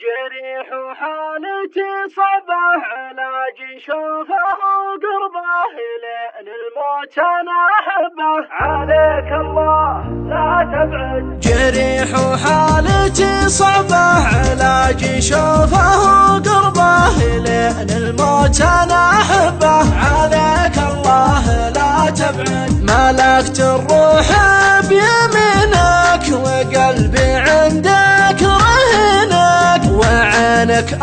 جريح وحالتي صعبة علاجي شوفه وقربه لين الموت انا احبه عليك الله لا تبعد. جريح وحالتي صعبة علاجي شوفه وقربه لين الموت انا احبه عليك الله لا تبعد. ملكت الروح بيمينك وقلبي عندك رهنك وعينك يا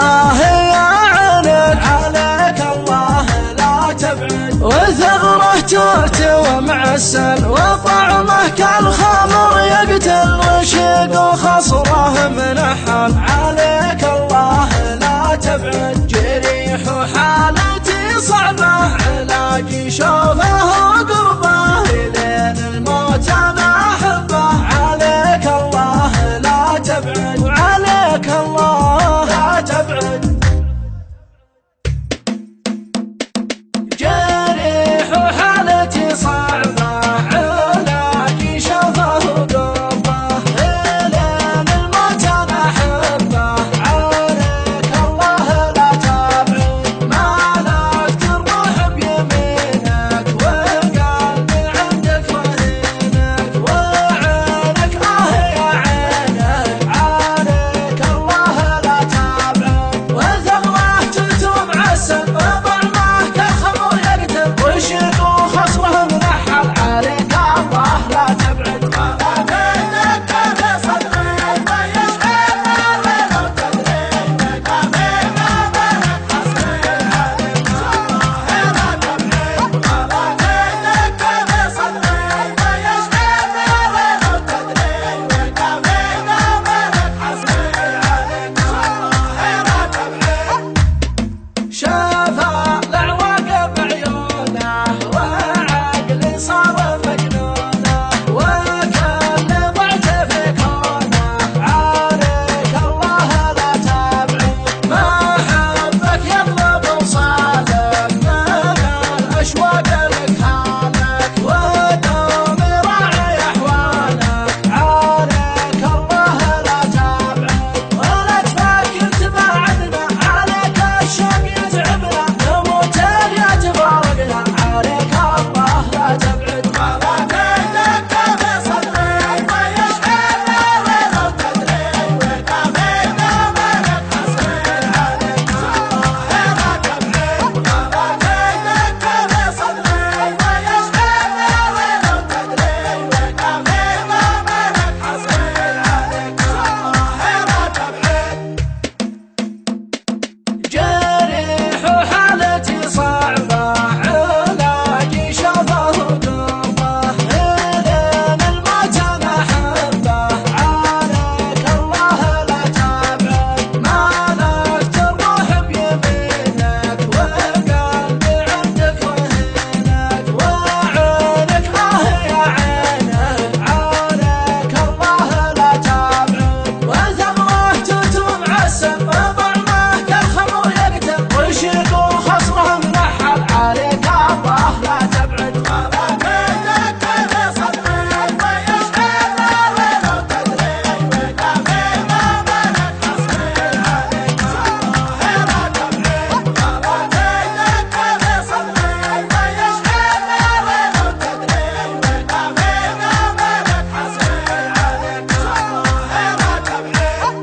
عينك عليك الله لا تبعد. وثغره ترتوى معسل وطعمه كالخمر يقتل وشيق وخصره منحل عليك الله لا تبعد. جريح وحالتي صعبة علاجي شوفه وقربه لين الموت انا احبه عليك الله لا تبعد وعليك الله لا تبعد. جريح وحالتي صعبة علاجي شوفه وقربه لين الموت انا احبه عليك الله لا تبعد. ملكت الروح بيمينك وقلبي عندك رهينك وعينك يا عينك عليك الله لا تبعد. وثغره تلتوم عسل وطعمه كالخمر يقتل وشيق وخصره منحل عليك الله لا تبعد. ملكتك في صدري ما يشغلنا ولو تدري كفينا بينك حصري عليك الله لا تبعد. ملكتك في صدري ما يشغلنا ولو تدري كفينا بينك حصري عليك الله لا تبعد. شافا العواقب عيونه وعقلي صار مجنونه وكل ضعت في كونه عليك الله لا تبعد. ما حبك يطلب وصالك من الاشواق لك حالك ودومي راعي احوالك عليك الله لا تبعد. ولا تفكر تبعدنا عليك الشوق يتعبنا نموت يا تفارقنا عليك الله لا تبعد. ملكتك في صدري ما يشغلنا ولو تدري كفينا بينك حصري عليك الله لا تبعد. ملكتك في صدري ما يشغلنا ولو تدري كفينا بينك حصري عليك الله لا تبعد. جريح وحالتي صعبة علاجي شوفه وقربه لين الموت انا احبه عليك الله لا تبعد. ملكت الروح بيمينك وقلبي عندك رهينك وعينك يا عينك عليك الله لا تبعد. وثغره تلتوم عسل وطعمه كالخمر يقتل وشيق وخصره منحل عليك الله لا تبعد. ملكتك في صدري ما يشغلنا ولو تدري كفينا بينك حصري عليك الله لا تبعد. ملكتك في صدري ما يشغلنا ولو تدري كفينا بينك حصري عليك الله لا تبعد.